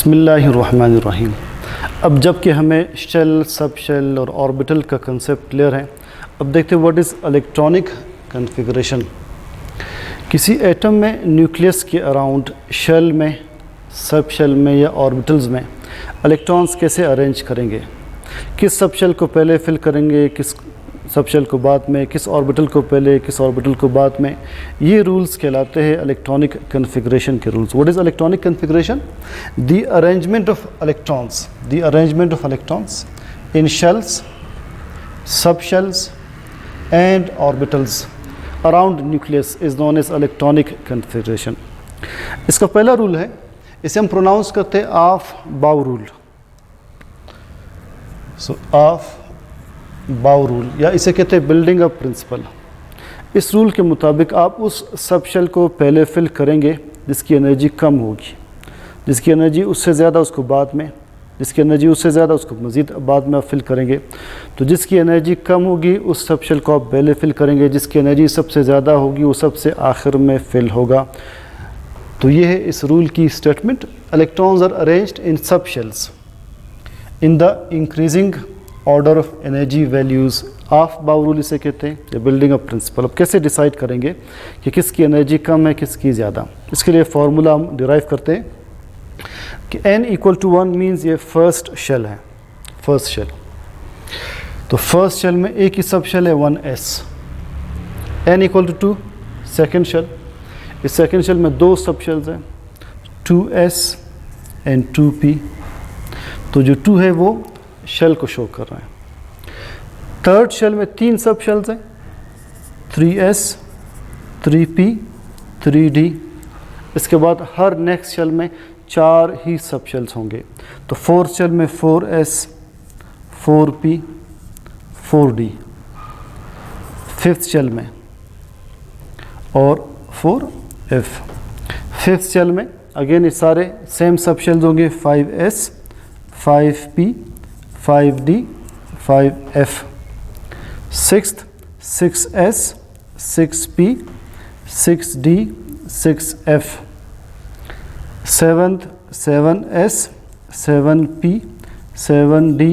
बिस्मिल्लाहिर्रहमानिर्रहीम। अब जबकि हमें शेल, सब शेल और ऑर्बिटल का कंसेप्ट क्लियर है, अब देखते हैं व्हाट इज़ इलेक्ट्रॉनिक कॉन्फ़िगरेशन। किसी एटम में न्यूक्लियस के अराउंड शेल में, सब शेल में या ऑर्बिटल्स में इलेक्ट्रॉन्स कैसे अरेंज करेंगे, किस सब शेल को पहले फिल करेंगे, किस सब शेल को बाद में, किस ऑर्बिटल को पहले, किस ऑर्बिटल को बाद में, ये रूल्स कहलाते हैं इलेक्ट्रॉनिक कॉन्फ़िगरेशन के rules. What is electronic configuration? The arrangement of electrons in shells, sub shells and orbitals around nucleus is known as electronic configuration. इसका पहला रूल है, इसे हम प्रोनाउंस करते हैं ऑफ बाउ रूल। सो ऑफ बाउ रूल, या इसे कहते हैं बिल्डिंग अप प्रिंसिपल। इस रूल के मुताबिक आप उस सब शेल को पहले फिल करेंगे जिसकी एनर्जी कम होगी, जिसकी एनर्जी उससे ज़्यादा उसको बाद में, जिसकी एनर्जी उससे ज़्यादा उसको मज़ीद बाद में आप फिल करेंगे। तो जिसकी एनर्जी कम होगी उस सब शेल को आप पहले फिल करेंगे, जिसकी एनर्जी सबसे ज़्यादा होगी वो सबसे आखिर में फिल होगा। तो ये है इस रूल की statement. Electrons are arranged in sub shells in the increasing order of energy values. Aufbau rule इसे कहते हैं, या बिल्डिंग अप प्रिंसिपल। अब कैसे डिसाइड करेंगे कि किसकी एनर्जी कम है, किसकी ज़्यादा? इसके लिए फार्मूला हम डिराइव करते हैं कि n = 1 मीन्स ये फर्स्ट शेल है, फर्स्ट शेल। तो फर्स्ट शेल में एक ही सब शेल है 1s। n = 2 second shell. इस सेकेंड शेल में दो सब शेल्स हैं 2s एंड 2p। तो जो 2 है वो शेल को शो कर रहा है। थर्ड शेल में तीन सब शेल्स हैं 3s, 3p, 3d। इसके बाद हर नेक्स्ट शेल में 4 ही सब शेल्स होंगे। तो फोर्थ शेल में 4s, 4p, 4d। Fifth shell में और 4f। फिफ्थ शेल में अगेन ये सारे सेम सब शेल्स होंगे 5s, 5p, 5d, 5f। Sixth 6s, 6p, 6d, 6f। Seventh 7s, 7p, 7d,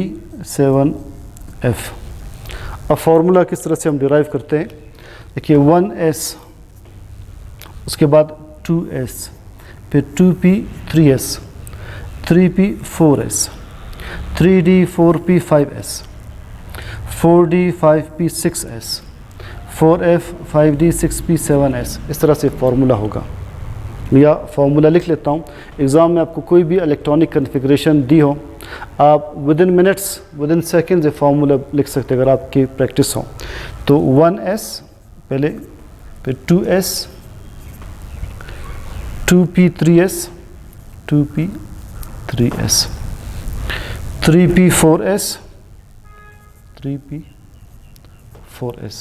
7f। अब फॉर्मूला किस तरह से हम डिराइव करते हैं, देखिए 1s, उसके बाद 2s, फिर 2p 3s, 3p 4s, 3d 4p 5s, 4d 5p 6s, 4f 5d 6p 7s। इस तरह से फार्मूला होगा, या फार्मूला लिख लेता हूँ। एग्ज़ाम में आपको कोई भी इलेक्ट्रॉनिक कॉन्फ़िगरेशन दी हो, आप विदिन मिनट्स, विदिन सेकेंड्स ये फार्मूला लिख सकते हैं अगर आपकी प्रैक्टिस हो। तो 1s पहले, फिर 2s, 2p 3s, 2p 3s, 3p 4s, 3p 4s,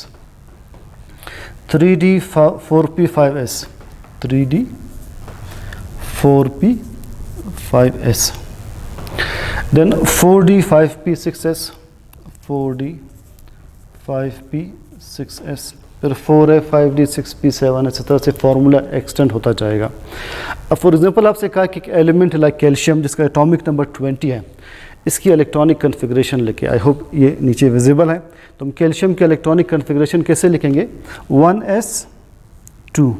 3d 4p 5s, 3d 4p 5s, then 4d 5p 6s, 4d 5p 6s, फिर 4f 5d 6p 7s। इस तरह से फार्मूला एक्सटेंड होता जाएगा। अब फॉर एग्जांपल आपसे कहा कि एक एलिमेंट लाइक कैल्शियम जिसका एटॉमिक नंबर 20 है, इसकी इलेक्ट्रॉनिक कॉन्फ़िगरेशन लिखे। आई होप ये नीचे विजिबल है। तो हम कैल्शियम की इलेक्ट्रॉनिक कॉन्फ़िगरेशन कैसे लिखेंगे? 1s 2,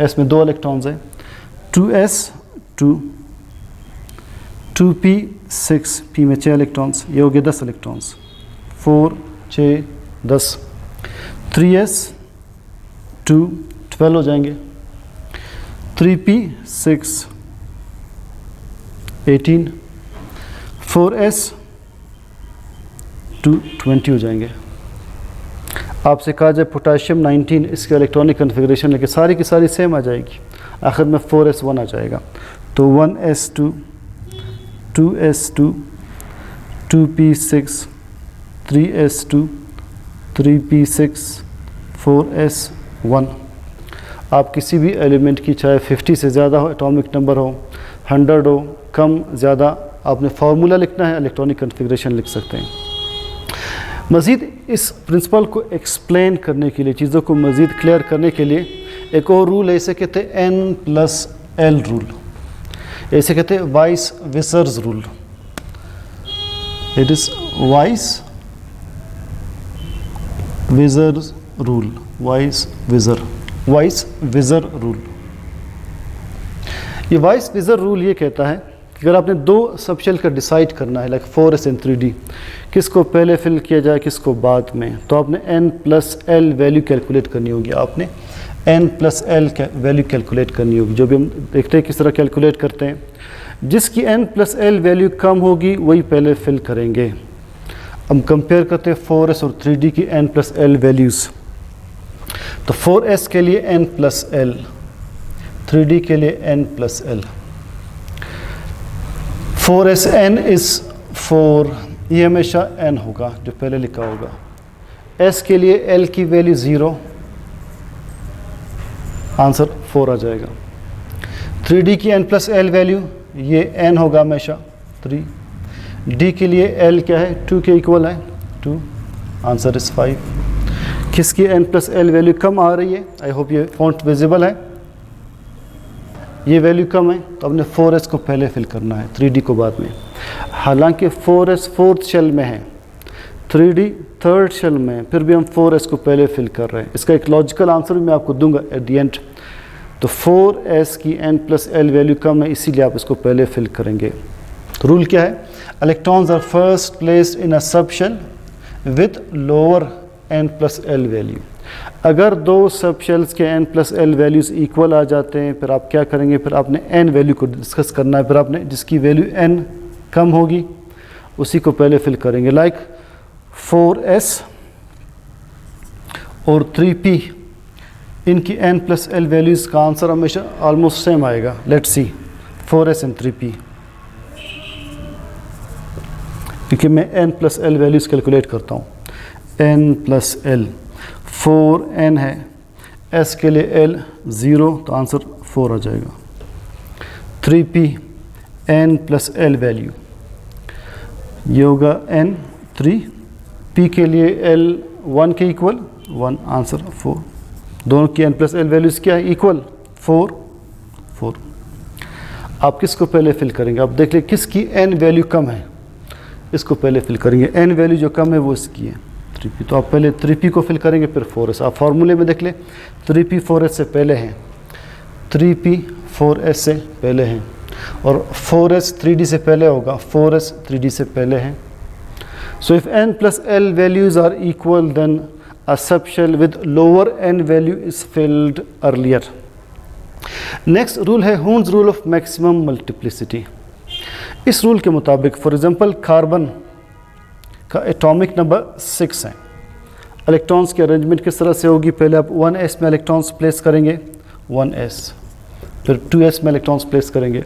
s में 2 इलेक्ट्रॉन्स हैं, 2s 2, 2p 6, p में 6 इलेक्ट्रॉन्स, ये हो गए 10 इलेक्ट्रॉन्स, 4 6 10, 3s 2 12 हो जाएंगे, 3p 6 18, 4s 2 20 हो जाएंगे। आपसे कहा जाए पोटाशियम 19, इसके इलेक्ट्रॉनिक कॉन्फ़िगरेशन लेके सारी की सारी सेम आ जाएगी, आखिर में 4s1 आ जाएगा। तो 1s2, 2s2, 2p6, 3s2, 3p6, 4s1। आप किसी भी एलिमेंट की चाहे 50 से ज़्यादा हो एटॉमिक नंबर हो, 100 हो, कम ज़्यादा, आपने फार्मूला लिखना है, इलेक्ट्रॉनिक कॉन्फ़िगरेशन लिख सकते हैं। मज़ीद इस प्रिंसिपल को एक्सप्लेन करने के लिए, चीज़ों को मज़ीद क्लियर करने के लिए एक और रूल है, इसे कहते हैं n+l रूल। इसे कहते हैं Wiswesser's rule. It is Wiswesser's rule, Wiswesser rule. ये वाइस विजर रूल ये कहता है कि अगर आपने दो सबशेल का डिसाइड करना है, लाइक 4s एंड 3d, किसको पहले फिल किया जाए किसको बाद में, तो आपने n+l वैल्यू कैलकुलेट करनी होगी। आपने n+l वैल्यू कैलकुलेट करनी होगी, जो भी हम देखते हैं किस तरह कैलकुलेट करते हैं। जिसकी n+l वैल्यू कम होगी वही पहले फिल करेंगे। हम कंपेयर करते हैं 4s और 3d की n+l वैल्यूज़। तो 4s के लिए n+l, 3d के लिए n+l। 4s n इज़ 4, ये हमेशा n होगा जो पहले लिखा होगा। s के लिए l की वैल्यू 0, आंसर 4 आ जाएगा। 3d की n+l वैल्यू ये n होगा हमेशा 3। d के लिए l क्या है, 2 के इक्वल है 2, आंसर इज़ 5। किसकी n+l वैल्यू कम आ रही है, आई होप ये फॉन्ट विजिबल है, ये वैल्यू कम है तो हमने 4s को पहले फिल करना है, 3d को बाद में। हालांकि 4s फोर्थ शेल में है, 3d थर्ड शेल में है, फिर भी हम 4s को पहले फिल कर रहे हैं। इसका एक लॉजिकल आंसर भी मैं आपको दूंगा एट द एंड। तो 4s की n+l वैल्यू कम है, इसीलिए आप इसको पहले फिल करेंगे। तो रूल क्या है, electrons are first placed in a subshell with lower n+l value. अगर दो सबशेल्स के n+l वैल्यूज़ इक्वल आ जाते हैं, फिर आप क्या करेंगे, फिर आपने n वैल्यू को डिस्कस करना है। फिर आपने जिसकी वैल्यू n कम होगी उसी को पहले फिल करेंगे। लाइक 4s और 3p, इनकी n+l वैल्यूज़ का आंसर हमेशा ऑलमोस्ट सेम आएगा। Let's see 4s and 3p, क्योंकि मैं n+l वैल्यूज़ कैलकुलेट करता हूँ। n+l 4n है, s के लिए l 0, तो आंसर 4 आ जाएगा। 3p n+l वैल्यू ये होगा n 3, p के लिए l 1 के इक्वल 1, आंसर 4। दोनों की n+l वैल्यूज़ क्या है, इक्वल 4 4। आप किसको पहले फिल करेंगे, आप देख लें किसकी n वैल्यू कम है, इसको पहले फिल करेंगे। n वैल्यू जो कम है वो इसकी है 3p, तो आप पहले 3p को फिल करेंगे फिर 4s। आप फार्मूले में देख लें 3p 4s से पहले हैं, 3p 4s से पहले हैं, और 4s 3d से पहले होगा, 4s 3d से पहले हैं। So if n+l values are equal then a subshell with lower n value is filled earlier. Next rule है Hund's rule of maximum multiplicity. इस रूल के मुताबिक फॉर एग्जांपल कार्बन का एटॉमिक नंबर 6 है। Electrons की अरेंजमेंट किस तरह से होगी, पहले आप 1s में इलेक्ट्रॉन्स प्लेस करेंगे 1s, फिर 2s में इलेक्ट्रॉन्स प्लेस करेंगे।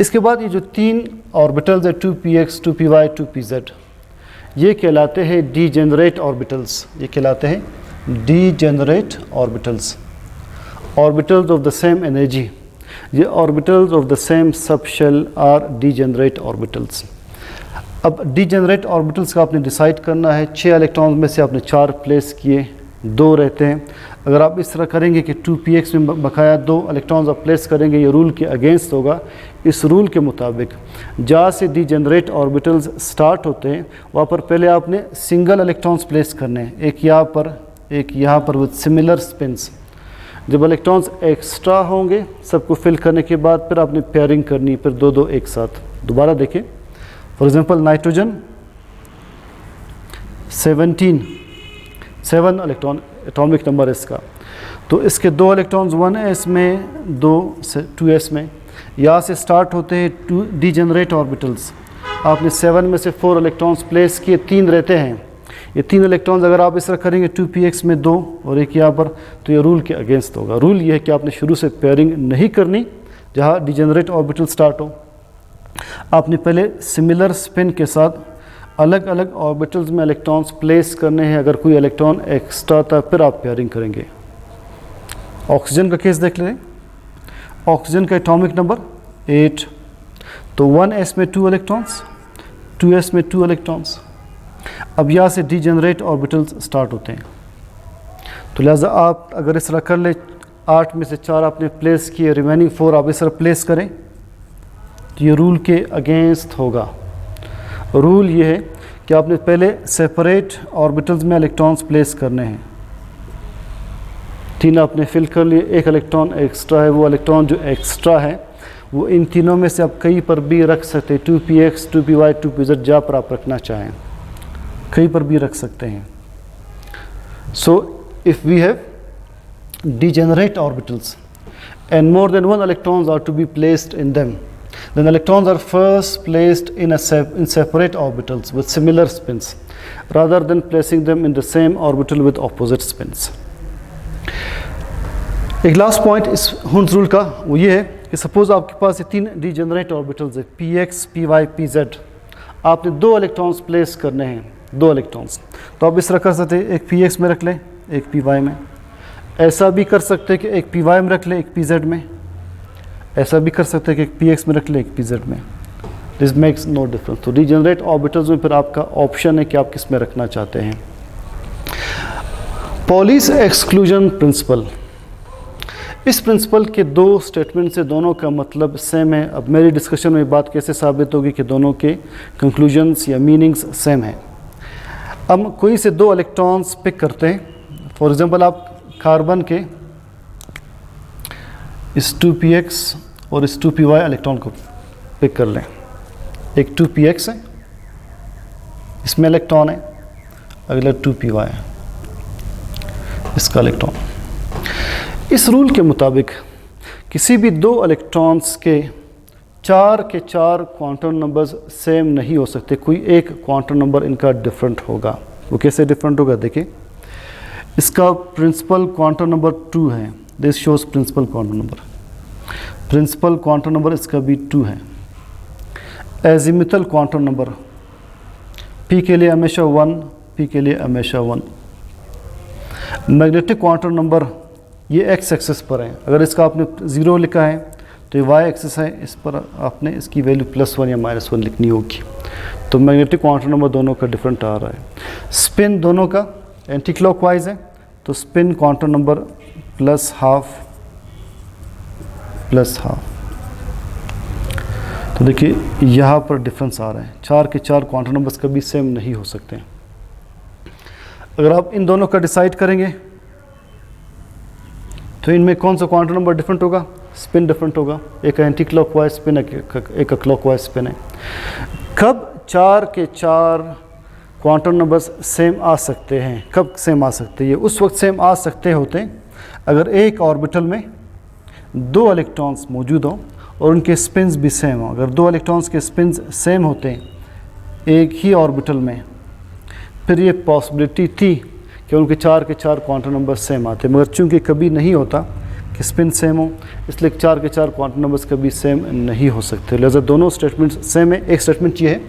इसके बाद ये जो 3 ऑर्बिटल्स है 2px 2py 2pz, ये कहलाते हैं डीजेनरेट ऑर्बिटल्स। ये कहलाते हैं degenerate orbitals, orbitals of the same energy. ये orbitals of the same subshell are degenerate orbitals. अब डीजेनरेट ऑर्बिटल्स का आपने डिसाइड करना है। 6 इलेक्ट्रॉन्स में से आपने 4 प्लेस किए, 2 रहते हैं। अगर आप इस तरह करेंगे कि 2px में बकाया 2 इलेक्ट्रॉन्स आप प्लेस करेंगे, ये रूल के अगेंस्ट होगा। इस रूल के मुताबिक जहाँ से डीजेनरेट ऑर्बिटल्स स्टार्ट होते हैं वहाँ पर पहले आपने सिंगल इलेक्ट्रॉन्स प्लेस करने हैं, एक यहाँ पर एक यहाँ पर विद सिमिलर स्पिन्स। जब इलेक्ट्रॉन्स एक्स्ट्रा होंगे सबको फिल करने के बाद फिर आपने पेयरिंग करनी, फिर 2 एक साथ। दोबारा देखें, for example nitrogen 17 7 electron atomic number इसका, तो इसके 2 इलेक्ट्रॉन्स 1s में 2 2s में। यहाँ से स्टार्ट होते हैं 2 डीजेनरेट ऑर्बिटल्स। आपने 7 में से 4 इलेक्ट्रॉन्स प्लेस किए, 3 रहते हैं। ये 3 इलेक्ट्रॉन्स अगर आप इस तरह करेंगे 2px में 2 और एक यहाँ पर, तो ये रूल के अगेंस्ट होगा। रूल ये है कि आपने शुरू से पेयरिंग नहीं करनी जहाँ डीजेनरेट ऑर्बिटल स्टार्ट हो। आपने पहले सिमिलर स्पिन के साथ अलग अलग ऑर्बिटल्स में इलेक्ट्रॉन्स प्लेस करने हैं। अगर कोई इलेक्ट्रॉन एक्स्ट्रा था फिर आप पेयरिंग करेंगे। ऑक्सीजन का केस देख लें। ऑक्सीजन का एटॉमिक नंबर 8, तो 1s में 2 इलेक्ट्रॉन्स, 2s में 2 इलेक्ट्रॉन्स। अब यहाँ से डीजेनरेट ऑर्बिटल्स स्टार्ट होते हैं, तो लिहाजा आप अगर इस तरह कर ले 8 में से 4 आपने प्लेस किए, रिमेनिंग 4 आप इस तरह प्लेस करें। तो ये रूल के अगेंस्ट होगा। रूल ये है कि आपने पहले सेपरेट ऑर्बिटल्स में इलेक्ट्रॉन्स प्लेस करने हैं। 3 आपने फिल कर लिए, एक इलेक्ट्रॉन एक्स्ट्रा है, वो इलेक्ट्रॉन जो एक्स्ट्रा है वो इन तीनों में से आप कहीं पर भी रख सकते हैं, 2px, 2py, 2pz, जहाँ पर आप रखना चाहें कहीं पर भी रख सकते हैं। So if we have degenerate orbitals and more than one electrons are to be placed in them, then electrons are first placed in separate orbitals with similar spins rather than placing them in the same orbital with opposite spins. एक last point इस हुंस rule का वो ये है कि suppose आपके पास ये 3 degenerate orbitals है, px, py, pz। आपने 2 इलेक्ट्रॉन्स प्लेस करने हैं, 2 इलेक्ट्रॉन्स, तो आप इस तरह कर सकते हैं, एक px में रख लें, एक py में। ऐसा भी कर सकते हैं कि एक py में रख लें, एक pz में। ऐसा भी कर सकते हैं कि एक px में रख लें, एक pz में। This makes no difference. तो डिजेनरेट ऑर्बिटल्स में फिर आपका ऑप्शन है कि आप किस में रखना चाहते हैं। पॉलीज एक्सक्लूजन प्रिंसिपल, इस प्रिंसिपल के 2 स्टेटमेंट से दोनों का मतलब सेम है। अब मेरी डिस्कशन में बात कैसे साबित होगी कि दोनों के कंक्लूजन्स या मीनिंग्स सेम है। अब कोई से 2 इलेक्ट्रॉन्स पिक करते हैं, फॉर एग्जांपल आप कार्बन के इस 2px और इस 2py इलेक्ट्रॉन को पिक कर लें। एक 2px है, इसमें इलेक्ट्रॉन है, अगला 2py है, इसका इलेक्ट्रॉन। इस रूल के मुताबिक किसी भी 2 इलेक्ट्रॉन्स के 4 के 4 क्वांटम नंबर्स सेम नहीं हो सकते, कोई एक क्वांटम नंबर इनका डिफरेंट होगा। वो कैसे डिफरेंट होगा देखिए, इसका प्रिंसिपल क्वांटम नंबर 2 है, this shows principal quantum number. Principal quantum number इसका भी 2 है। एजिमुथल क्वांटम नंबर p के लिए हमेशा 1, p के लिए हमेशा 1। मैग्नेटिक क्वांटम नंबर ये x एक्सिस पर है, अगर इसका आपने 0 लिखा है तो ये y एक्सिस है, इस पर आपने इसकी वैल्यू +1 या -1 लिखनी होगी। तो मैग्नेटिक क्वांटम नंबर दोनों का डिफरेंट आ रहा है। स्पिन दोनों का एंटी क्लॉकवाइज है, तो स्पिन क्वांटम नंबर +12 +12। तो देखिए यहाँ पर डिफरेंस आ रहा है, 4 के 4 क्वांटम नंबर्स कभी सेम नहीं हो सकते। अगर आप इन दोनों का डिसाइड करेंगे तो इनमें कौन सा क्वांटम नंबर डिफरेंट होगा? स्पिन डिफरेंट होगा, एक एंटी क्लॉकवाइज स्पिन है, एक क्लॉकवाइज स्पिन है। कब 4 के 4 क्वांटम नंबर्स सेम आ सकते हैं? कब सेम आ सकते हैं? ये उस वक्त सेम आ सकते होते हैं अगर एक ऑर्बिटल में 2 इलेक्ट्रॉन्स मौजूद हों और उनके स्पिन्स भी सेम हों। अगर 2 इलेक्ट्रॉन्स के स्पिन्स सेम होते हैं एक ही ऑर्बिटल में, फिर ये पॉसिबिलिटी थी कि उनके 4 के 4 क्वांटम नंबर सेम आते, मगर चूंकि कभी नहीं होता कि स्पिन सेम हो, इसलिए 4 के 4 क्वांटम नंबर्स कभी सेम नहीं हो सकते। लिहाजा दोनों स्टेटमेंट सेम है। एक स्टेटमेंट ये है,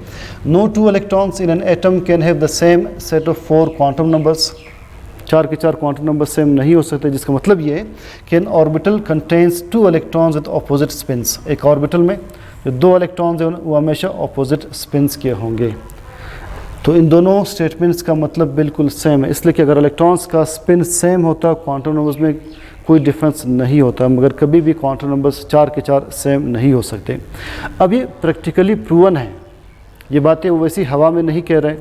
no 2 electrons in an atom can have the same set of 4 quantum numbers. 4 के 4 क्वांटम नंबर सेम नहीं हो सकते, जिसका मतलब ये है कि an orbital contains 2 electrons with opposite spins. एक ऑर्बिटल में जो 2 इलेक्ट्रॉन्स हैं वो हमेशा ऑपोजिट स्पिन्स के होंगे। तो इन दोनों स्टेटमेंट्स का मतलब बिल्कुल सेम है, इसलिए कि अगर इलेक्ट्रॉन्स का स्पिन सेम होता क्वांटम नंबर्स में कोई डिफरेंस नहीं होता, मगर कभी भी क्वांटम नंबर्स 4 के 4 सेम नहीं हो सकते। अब ये प्रैक्टिकली प्रूवन है, ये बातें वो वैसी हवा में नहीं कह रहे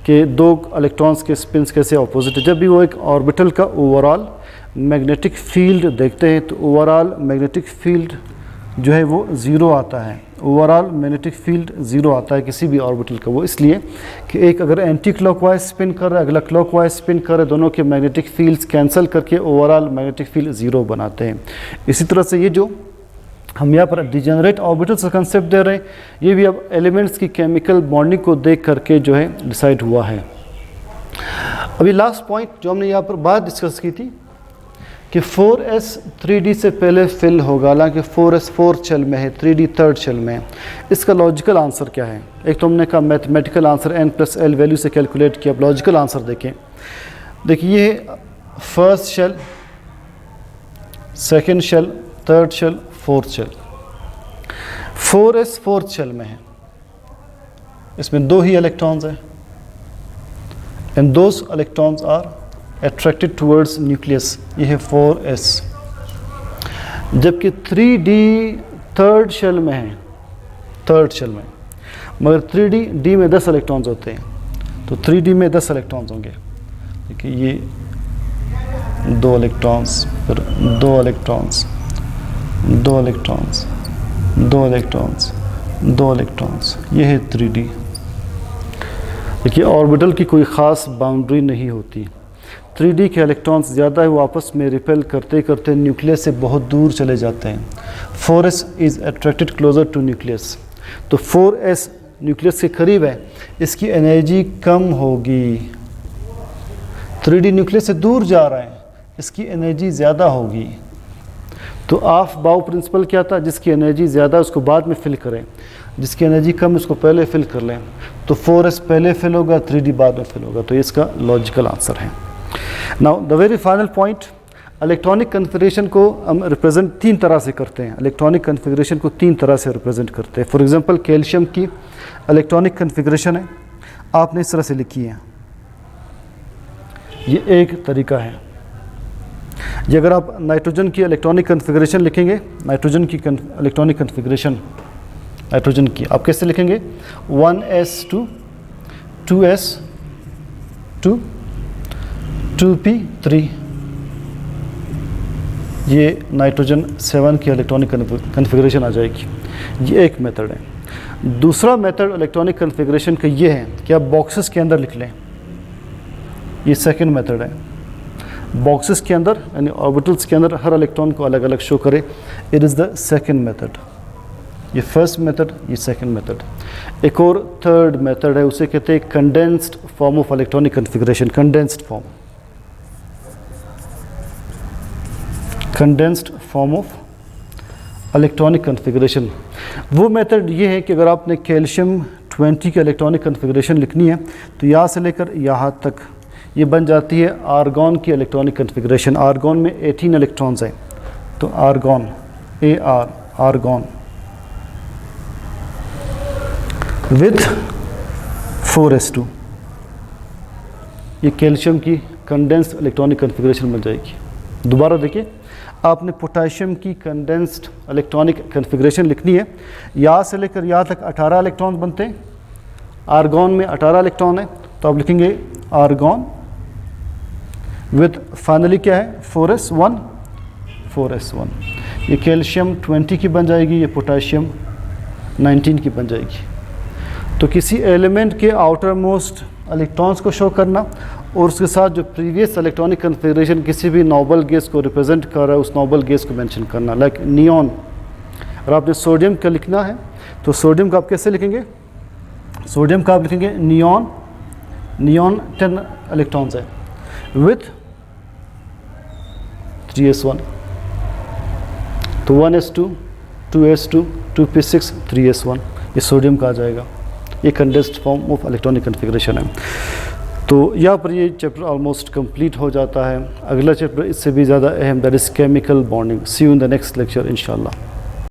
कि 2 इलेक्ट्रॉन्स के स्पिन्स कैसे ऑपोजिट है। जब भी वो एक ऑर्बिटल का ओवरऑल मैग्नेटिक फील्ड देखते हैं तो ओवरऑल मैग्नेटिक फील्ड जो है वो 0 आता है। ओवरऑल मैग्नेटिक फील्ड 0 आता है किसी भी ऑर्बिटल का। वो इसलिए कि एक अगर एंटी क्लॉकवाइज स्पिन कर रहा है, अगला क्लॉकवाइज स्पिन कर रहा है, दोनों के मैग्नेटिक फील्ड्स कैंसिल करके ओवरऑल मैग्नेटिक फील्ड 0 बनाते हैं। इसी तरह से ये जो हम यहाँ पर डिजेनरेट ऑर्बिटल्स का कंसेप्ट दे रहे हैं, ये भी अब एलिमेंट्स की केमिकल बॉन्डिंग को देख करके जो है डिसाइड हुआ है। अभी लास्ट पॉइंट जो हमने यहाँ पर बात डिस्कस की थी कि 4s 3d से पहले फिल होगा, हालांकि 4s 4th शेल में है, 3d 3rd शेल में है। इसका लॉजिकल आंसर क्या है? एक तो हमने कहा मैथमेटिकल आंसर n+l वैल्यू से कैलकुलेट किया। अब लॉजिकल आंसर देखें, देखिए ये 1st shell, 2nd shell, 3rd shell, 4th shell. 4s 4th shell में है, इसमें 2 ही इलेक्ट्रॉन्स हैं and those electrons are attracted towards nucleus, ये है 4s। जबकि 3d 3rd शेल में है, 3rd शेल में, मगर 3D में 10 इलेक्ट्रॉन्स होते हैं, तो 3D में 10 इलेक्ट्रॉन्स होंगे। देखिए ये 2 इलेक्ट्रॉन्स, फिर 2 इलेक्ट्रॉन्स, 2 इलेक्ट्रॉन्स, 2 इलेक्ट्रॉन्स, 2 इलेक्ट्रॉन्स, ये है 3D। देखिए ऑर्बिटल की कोई ख़ास बाउंड्री नहीं होती। 3D के इलेक्ट्रॉन्स ज़्यादा है वो आपस में रिपेल करते करते न्यूक्लियस से बहुत दूर चले जाते हैं। 4s is attracted closer to nucleus, तो 4s न्यूक्लियस के करीब है, इसकी एनर्जी कम होगी। 3D न्यूक्लियस से दूर जा रहा है, इसकी एनर्जी ज़्यादा होगी। तो ऑफ बाउ प्रिंसिपल क्या था, जिसकी एनर्जी ज़्यादा उसको बाद में फिल करें, जिसकी एनर्जी कम उसको पहले फिल कर लें। तो 4s पहले फिल होगा, 3D बाद में फिल होगा। तो ये इसका लॉजिकल आंसर है। Now the very final point, electronic configuration को हम रिप्रेजेंट 3 तरह से करते हैं। इलेक्ट्रॉनिक कन्फिग्रेशन को 3 तरह से रिप्रेजेंट करते हैं। फॉर एग्जांपल कैल्शियम की इलेक्ट्रॉनिक कन्फिग्रेशन है, आपने इस तरह से लिखी है, ये एक तरीका है। ये अगर आप नाइट्रोजन की इलेक्ट्रॉनिक कन्फिग्रेशन लिखेंगे, नाइट्रोजन की इलेक्ट्रॉनिक कन्फिग्रेशन, नाइट्रोजन की आप कैसे लिखेंगे, 1s2 2s2 2p3, ये नाइट्रोजन 7 की इलेक्ट्रॉनिक कन्फिग्रेशन आ जाएगी। ये एक मेथड है। दूसरा मेथड इलेक्ट्रॉनिक कन्फिग्रेशन का ये है कि आप बॉक्सेस के अंदर लिख लें, ये सेकंड मेथड है। बॉक्सेस के अंदर यानी ऑर्बिटल्स के अंदर हर इलेक्ट्रॉन को अलग अलग शो करे, it is the second method. ये फर्स्ट मेथड, ये सेकंड मेथड। एक और थर्ड मेथड है, उसे कहते हैं condensed form of electronic configuration. Condensed form of electronic configuration. वो मेथड ये है कि अगर आपने कैल्शियम 20 की इलेक्ट्रॉनिक कन्फिग्रेशन लिखनी है, तो यहाँ से लेकर यहाँ तक ये बन जाती है आर्गॉन की इलेक्ट्रॉनिक कन्फिग्रेशन। आर्गॉन में 18 इलेक्ट्रॉन्स हैं, तो argon AR argon with 4s2, ये कैल्शियम की कंडेंस्ड इलेक्ट्रॉनिक कन्फिग्रेशन बन जाएगी। दोबारा देखिए, आपने पोटेशियम की कंडेंस्ड इलेक्ट्रॉनिक कन्फिग्रेशन लिखनी है, यहाँ से लेकर यहाँ तक 18 इलेक्ट्रॉन बनते हैं। आर्गॉन में 18 इलेक्ट्रॉन है, तो आप लिखेंगे आर्गॉन विथ फाइनली क्या है 4s1 4s1। ये कैल्शियम 20 की बन जाएगी, ये पोटेशियम 19 की बन जाएगी। तो किसी एलिमेंट के आउटर मोस्ट इलेक्ट्रॉन्स को शो करना और उसके साथ जो प्रीवियस इलेक्ट्रॉनिक कन्फिग्रेशन किसी भी नोबल गैस को रिप्रेजेंट कर रहा है, उस नोबल गैस को मेंशन करना। लाइक नियॉन, अगर आपने सोडियम का लिखना है तो सोडियम का आप कैसे लिखेंगे, सोडियम का आप लिखेंगे नियॉन, नियॉन 10 इलेक्ट्रॉन्स है विथ 3s1, तो 1s2 2s2 2p6 3s1, ये सोडियम का आ जाएगा। ये condensed form of electronic configuration है। तो यहाँ पर ये चैप्टर ऑलमोस्ट कंप्लीट हो जाता है। अगला चैप्टर इससे भी ज़्यादा अहम, that is chemical bonding. See you in the next lecture इंशाल्लाह।